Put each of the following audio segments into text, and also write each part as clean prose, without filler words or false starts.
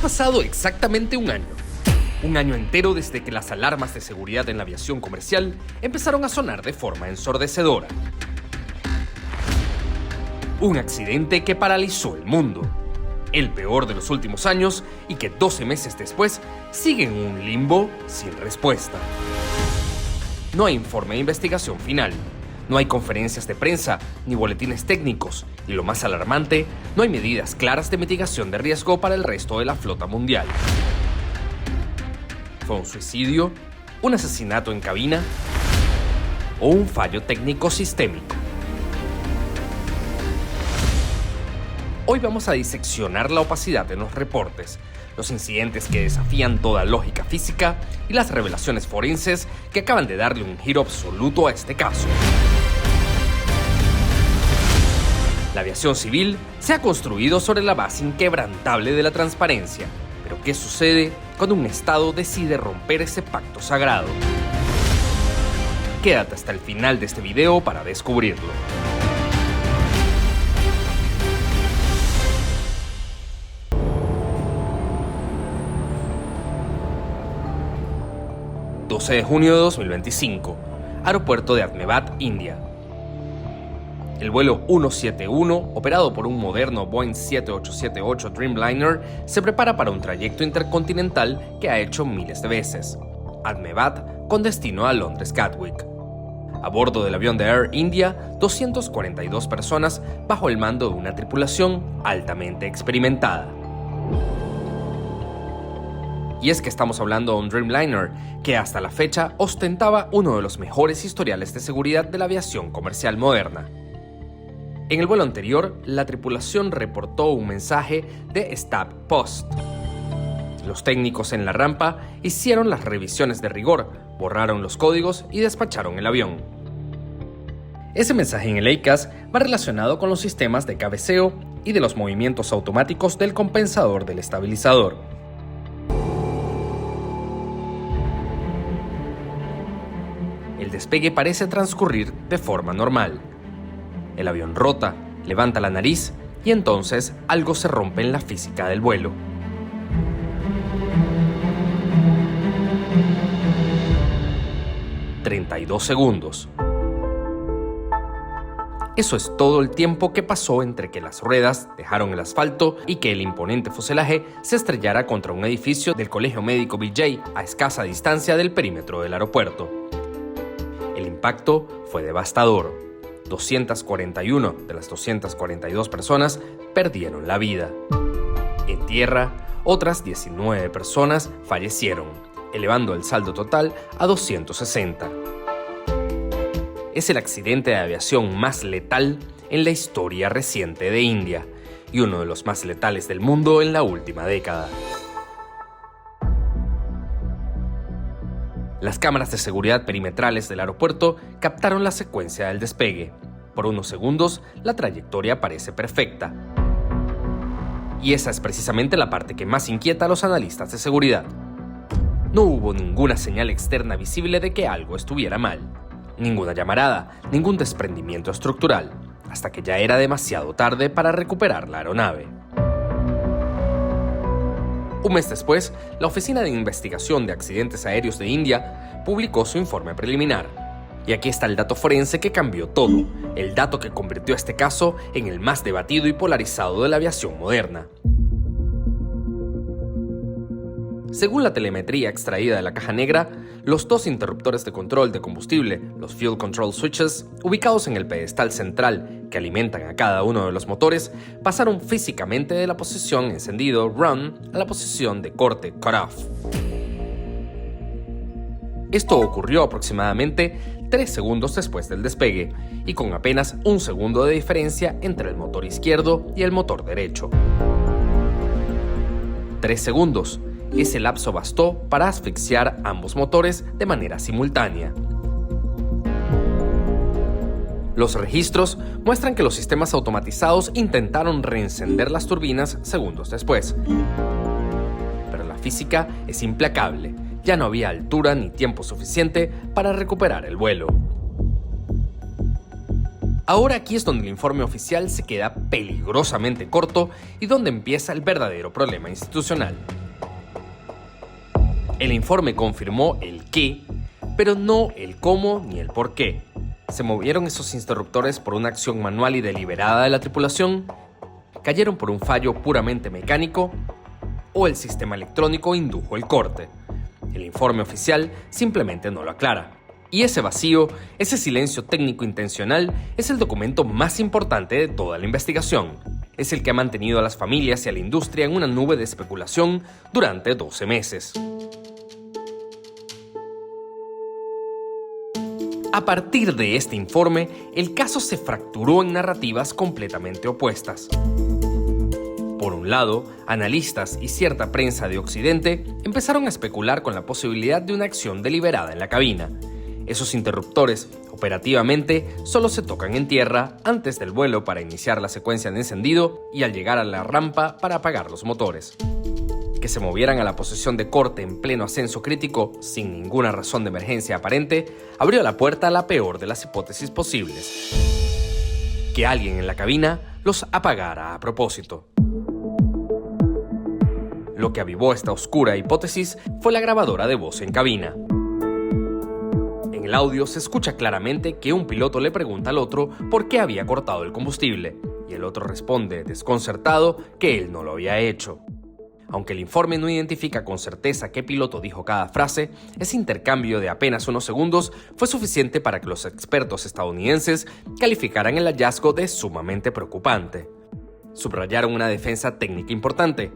pasado exactamente un año. Un año entero desde que las alarmas de seguridad en la aviación comercial empezaron a sonar de forma ensordecedora. Un accidente que paralizó el mundo, el peor de los últimos años y que 12 meses después sigue en un limbo sin respuesta. No hay informe de investigación final, no hay conferencias de prensa ni boletines técnicos y lo más alarmante, no hay medidas claras de mitigación de riesgo para el resto de la flota mundial. ¿Fue un suicidio, un asesinato en cabina o un fallo técnico sistémico? Hoy vamos a diseccionar la opacidad en los reportes, los incidentes que desafían toda lógica física y las revelaciones forenses que acaban de darle un giro absoluto a este caso. La aviación civil se ha construido sobre la base inquebrantable de la transparencia, pero ¿qué sucede cuando un Estado decide romper ese pacto sagrado? Quédate hasta el final de este video para descubrirlo. ...12 de junio de 2025... Aeropuerto de Ahmedabad, India. El vuelo 171, operado por un moderno Boeing 7878 Dreamliner, se prepara para un trayecto intercontinental que ha hecho miles de veces. Ahmedabad con destino a Londres Gatwick. A bordo del avión de Air India, 242 personas bajo el mando de una tripulación altamente experimentada. Y es que estamos hablando de un Dreamliner que hasta la fecha ostentaba uno de los mejores historiales de seguridad de la aviación comercial moderna. En el vuelo anterior, la tripulación reportó un mensaje de Stop Post. Los técnicos en la rampa hicieron las revisiones de rigor, borraron los códigos y despacharon el avión. Ese mensaje en el EICAS va relacionado con los sistemas de cabeceo y de los movimientos automáticos del compensador del estabilizador. El despegue parece transcurrir de forma normal. El avión rota, levanta la nariz y entonces algo se rompe en la física del vuelo. ...32 segundos. Eso es todo el tiempo que pasó entre que las ruedas dejaron el asfalto y que el imponente fuselaje se estrellara contra un edificio del Colegio Médico BJ a escasa distancia del perímetro del aeropuerto. El impacto fue devastador. 241 de las 242 personas perdieron la vida. En tierra, otras 19 personas fallecieron, elevando el saldo total a 260. Es el accidente de aviación más letal en la historia reciente de India y uno de los más letales del mundo en la última década. Las cámaras de seguridad perimetrales del aeropuerto captaron la secuencia del despegue. Por unos segundos, la trayectoria parece perfecta. Y esa es precisamente la parte que más inquieta a los analistas de seguridad. No hubo ninguna señal externa visible de que algo estuviera mal. Ninguna llamarada, ningún desprendimiento estructural, hasta que ya era demasiado tarde para recuperar la aeronave. Un mes después, la Oficina de Investigación de Accidentes Aéreos de India publicó su informe preliminar. Y aquí está el dato forense que cambió todo, el dato que convirtió este caso en el más debatido y polarizado de la aviación moderna. Según la telemetría extraída de la caja negra, los dos interruptores de control de combustible, los Fuel Control Switches, ubicados en el pedestal central que alimentan a cada uno de los motores, pasaron físicamente de la posición encendido run a la posición de corte cut off. Esto ocurrió aproximadamente 3 segundos después del despegue y con apenas un segundo de diferencia entre el motor izquierdo y el motor derecho. 3 segundos. Ese lapso bastó para asfixiar ambos motores de manera simultánea. Los registros muestran que los sistemas automatizados intentaron reencender las turbinas segundos después. Pero la física es implacable. Ya no había altura ni tiempo suficiente para recuperar el vuelo. Ahora aquí es donde el informe oficial se queda peligrosamente corto y donde empieza el verdadero problema institucional. El informe confirmó el qué, pero no el cómo ni el por qué. ¿Se movieron esos interruptores por una acción manual y deliberada de la tripulación? ¿Cayeron por un fallo puramente mecánico? ¿O el sistema electrónico indujo el corte? El informe oficial simplemente no lo aclara. Y ese vacío, ese silencio técnico intencional, es el documento más importante de toda la investigación. Es el que ha mantenido a las familias y a la industria en una nube de especulación durante 12 meses. A partir de este informe, el caso se fracturó en narrativas completamente opuestas. Por un lado, analistas y cierta prensa de Occidente empezaron a especular con la posibilidad de una acción deliberada en la cabina. Esos interruptores, operativamente, solo se tocan en tierra antes del vuelo para iniciar la secuencia de encendido y al llegar a la rampa para apagar los motores. Que se movieran a la posición de corte en pleno ascenso crítico, sin ninguna razón de emergencia aparente, abrió la puerta a la peor de las hipótesis posibles: que alguien en la cabina los apagara a propósito. Lo que avivó esta oscura hipótesis fue la grabadora de voz en cabina. En el audio se escucha claramente que un piloto le pregunta al otro por qué había cortado el combustible, y el otro responde, desconcertado, que él no lo había hecho. Aunque el informe no identifica con certeza qué piloto dijo cada frase, ese intercambio de apenas unos segundos fue suficiente para que los expertos estadounidenses calificaran el hallazgo de sumamente preocupante. Subrayaron una defensa técnica importante.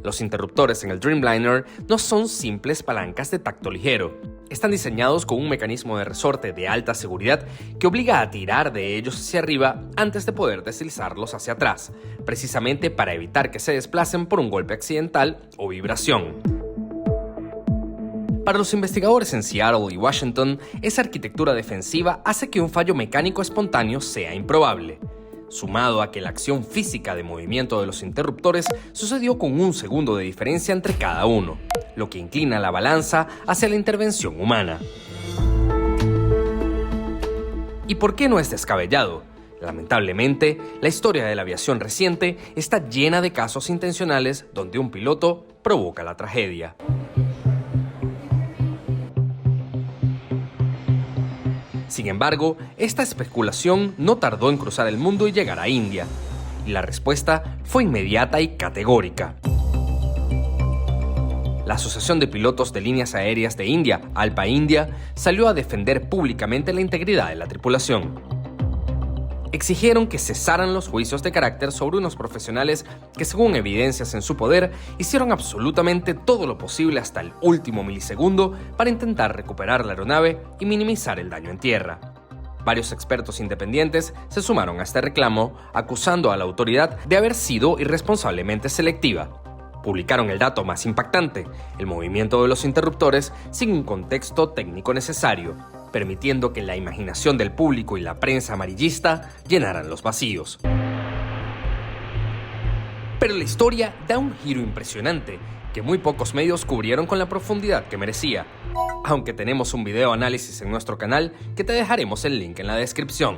Los interruptores en el Dreamliner no son simples palancas de tacto ligero. Están diseñados con un mecanismo de resorte de alta seguridad que obliga a tirar de ellos hacia arriba antes de poder deslizarlos hacia atrás, precisamente para evitar que se desplacen por un golpe accidental o vibración. Para los investigadores en Seattle y Washington, esa arquitectura defensiva hace que un fallo mecánico espontáneo sea improbable. Sumado a que la acción física de movimiento de los interruptores sucedió con un segundo de diferencia entre cada uno, lo que inclina la balanza hacia la intervención humana. ¿Y por qué no es descabellado? Lamentablemente, la historia de la aviación reciente está llena de casos intencionales donde un piloto provoca la tragedia. Sin embargo, esta especulación no tardó en cruzar el mundo y llegar a India, y la respuesta fue inmediata y categórica. La Asociación de Pilotos de Líneas Aéreas de India, ALPA India, salió a defender públicamente la integridad de la tripulación. Exigieron que cesaran los juicios de carácter sobre unos profesionales que, según evidencias en su poder, hicieron absolutamente todo lo posible hasta el último milisegundo para intentar recuperar la aeronave y minimizar el daño en tierra. Varios expertos independientes se sumaron a este reclamo, acusando a la autoridad de haber sido irresponsablemente selectiva. Publicaron el dato más impactante: el movimiento de los interruptores sin un contexto técnico necesario, permitiendo que la imaginación del público y la prensa amarillista llenaran los vacíos. Pero la historia da un giro impresionante que muy pocos medios cubrieron con la profundidad que merecía, aunque tenemos un video análisis en nuestro canal que te dejaremos el link en la descripción.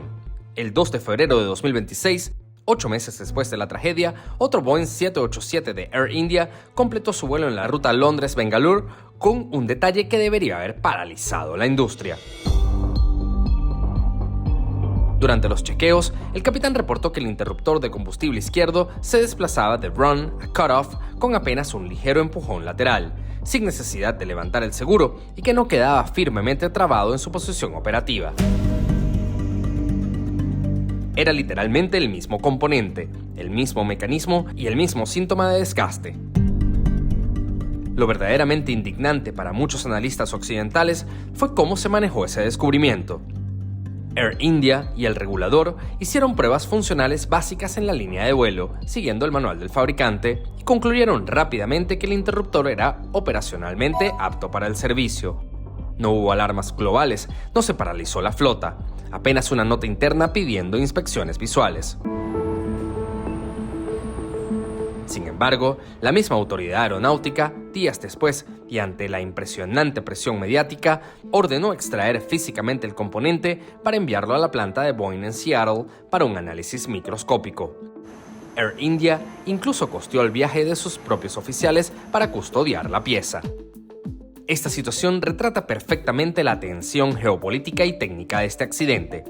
El 2 de febrero de 2026, 8 meses después de la tragedia, otro Boeing 787 de Air India completó su vuelo en la ruta Londres-Bangalore con un detalle que debería haber paralizado la industria. Durante los chequeos, el capitán reportó que el interruptor de combustible izquierdo se desplazaba de run a cut-off con apenas un ligero empujón lateral, sin necesidad de levantar el seguro, y que no quedaba firmemente trabado en su posición operativa. Era literalmente el mismo componente, el mismo mecanismo y el mismo síntoma de desgaste. Lo verdaderamente indignante para muchos analistas occidentales fue cómo se manejó ese descubrimiento. Air India y el regulador hicieron pruebas funcionales básicas en la línea de vuelo, siguiendo el manual del fabricante, y concluyeron rápidamente que el interruptor era operacionalmente apto para el servicio. No hubo alarmas globales, no se paralizó la flota, apenas una nota interna pidiendo inspecciones visuales. Sin embargo, la misma autoridad aeronáutica, días después y ante la impresionante presión mediática, ordenó extraer físicamente el componente para enviarlo a la planta de Boeing en Seattle para un análisis microscópico. Air India incluso costeó el viaje de sus propios oficiales para custodiar la pieza. Esta situación retrata perfectamente la tensión geopolítica y técnica de este accidente.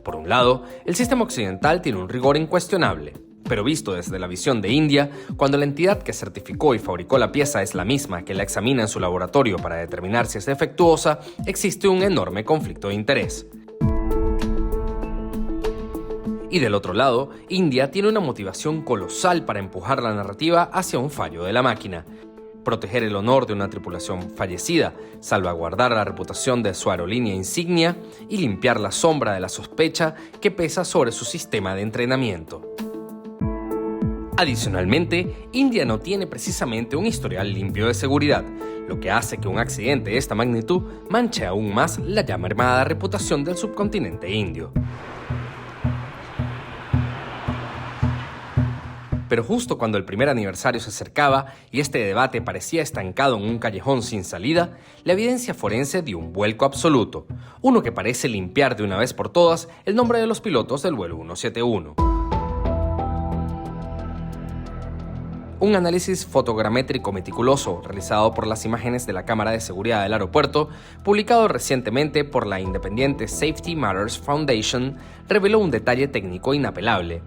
Por un lado, el sistema occidental tiene un rigor incuestionable, pero visto desde la visión de India, cuando la entidad que certificó y fabricó la pieza es la misma que la examina en su laboratorio para determinar si es defectuosa, existe un enorme conflicto de interés. Y del otro lado, India tiene una motivación colosal para empujar la narrativa hacia un fallo de la máquina. Proteger el honor de una tripulación fallecida, salvaguardar la reputación de su aerolínea insignia y limpiar la sombra de la sospecha que pesa sobre su sistema de entrenamiento. Adicionalmente, India no tiene precisamente un historial limpio de seguridad, lo que hace que un accidente de esta magnitud manche aún más la ya mermada reputación del subcontinente indio. Pero justo cuando el primer aniversario se acercaba y este debate parecía estancado en un callejón sin salida, la evidencia forense dio un vuelco absoluto, uno que parece limpiar de una vez por todas el nombre de los pilotos del vuelo 171. Un análisis fotogramétrico meticuloso realizado por las imágenes de la cámara de seguridad del aeropuerto, publicado recientemente por la independiente Safety Matters Foundation, reveló un detalle técnico inapelable.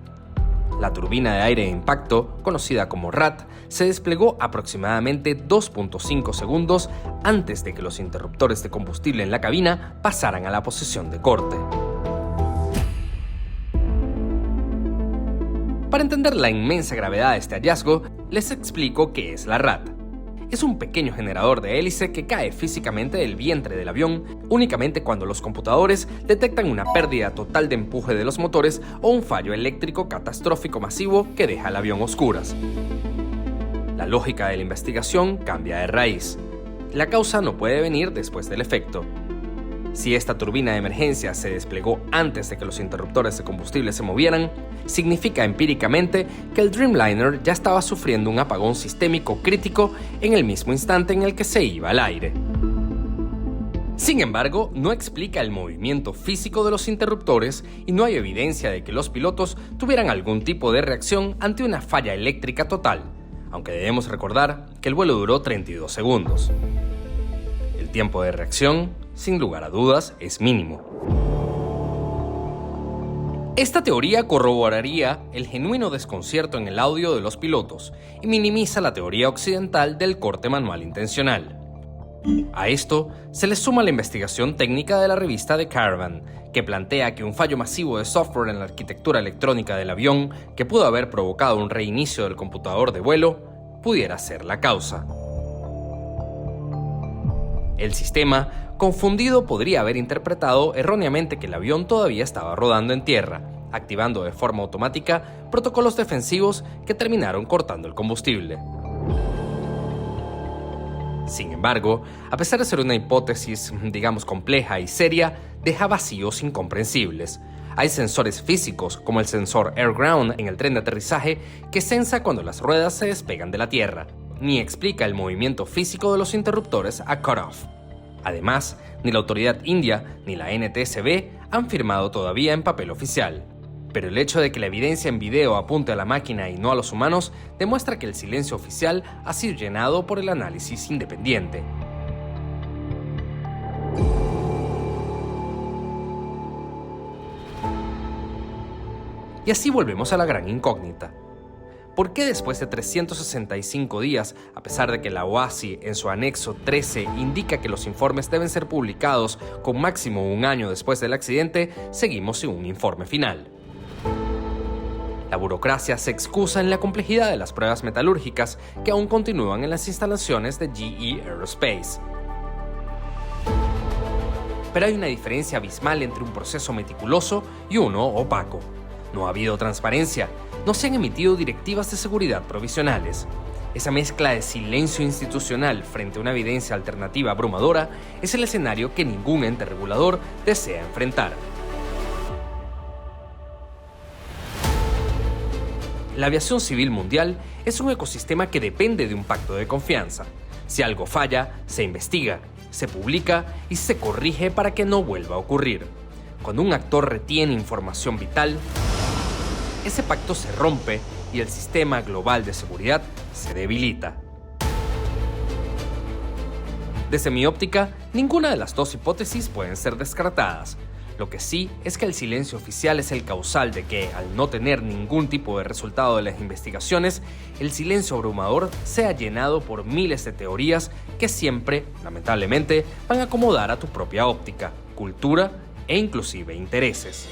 La turbina de aire de impacto, conocida como RAT, se desplegó aproximadamente 2.5 segundos antes de que los interruptores de combustible en la cabina pasaran a la posición de corte. Para entender la inmensa gravedad de este hallazgo, les explico qué es la RAT. Es un pequeño generador de hélice que cae físicamente del vientre del avión únicamente cuando los computadores detectan una pérdida total de empuje de los motores o un fallo eléctrico catastrófico masivo que deja al avión a oscuras. La lógica de la investigación cambia de raíz. La causa no puede venir después del efecto. Si esta turbina de emergencia se desplegó antes de que los interruptores de combustible se movieran, significa empíricamente que el Dreamliner ya estaba sufriendo un apagón sistémico crítico en el mismo instante en el que se iba al aire. Sin embargo, no explica el movimiento físico de los interruptores y no hay evidencia de que los pilotos tuvieran algún tipo de reacción ante una falla eléctrica total, aunque debemos recordar que el vuelo duró 32 segundos. El tiempo de reacción, sin lugar a dudas, es mínimo. Esta teoría corroboraría el genuino desconcierto en el audio de los pilotos y minimiza la teoría occidental del corte manual intencional. A esto se le suma la investigación técnica de la revista The Caravan, que plantea que un fallo masivo de software en la arquitectura electrónica del avión, que pudo haber provocado un reinicio del computador de vuelo, pudiera ser la causa. El sistema, confundido, podría haber interpretado erróneamente que el avión todavía estaba rodando en tierra, activando de forma automática protocolos defensivos que terminaron cortando el combustible. Sin embargo, a pesar de ser una hipótesis, digamos, compleja y seria, deja vacíos incomprensibles. Hay sensores físicos, como el sensor Air Ground en el tren de aterrizaje, que sensa cuando las ruedas se despegan de la tierra, ni explica el movimiento físico de los interruptores a cut-off. Además, ni la autoridad india ni la NTSB han firmado todavía en papel oficial. Pero el hecho de que la evidencia en video apunte a la máquina y no a los humanos demuestra que el silencio oficial ha sido llenado por el análisis independiente. Y así volvemos a la gran incógnita. ¿Por qué después de 365 días, a pesar de que la OASI en su anexo 13 indica que los informes deben ser publicados con máximo un año después del accidente, seguimos sin un informe final? La burocracia se excusa en la complejidad de las pruebas metalúrgicas que aún continúan en las instalaciones de GE Aerospace. Pero hay una diferencia abismal entre un proceso meticuloso y uno opaco. No ha habido transparencia, no se han emitido directivas de seguridad provisionales. Esa mezcla de silencio institucional frente a una evidencia alternativa abrumadora es el escenario que ningún ente regulador desea enfrentar. La aviación civil mundial es un ecosistema que depende de un pacto de confianza. Si algo falla, se investiga, se publica y se corrige para que no vuelva a ocurrir. Cuando un actor retiene información vital, ese pacto se rompe y el sistema global de seguridad se debilita. Desde mi óptica, ninguna de las dos hipótesis pueden ser descartadas. Lo que sí es que el silencio oficial es el causal de que, al no tener ningún tipo de resultado de las investigaciones, el silencio abrumador sea llenado por miles de teorías que siempre, lamentablemente, van a acomodar a tu propia óptica, cultura e inclusive intereses.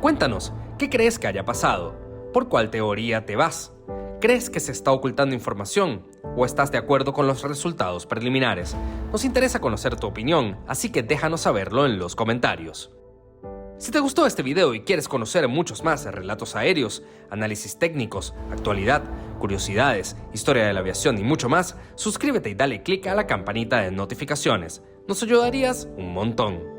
Cuéntanos, ¿qué crees que haya pasado? ¿Por cuál teoría te vas? ¿Crees que se está ocultando información? ¿O estás de acuerdo con los resultados preliminares? Nos interesa conocer tu opinión, así que déjanos saberlo en los comentarios. Si te gustó este video y quieres conocer muchos más de relatos aéreos, análisis técnicos, actualidad, curiosidades, historia de la aviación y mucho más, suscríbete y dale click a la campanita de notificaciones. Nos ayudarías un montón.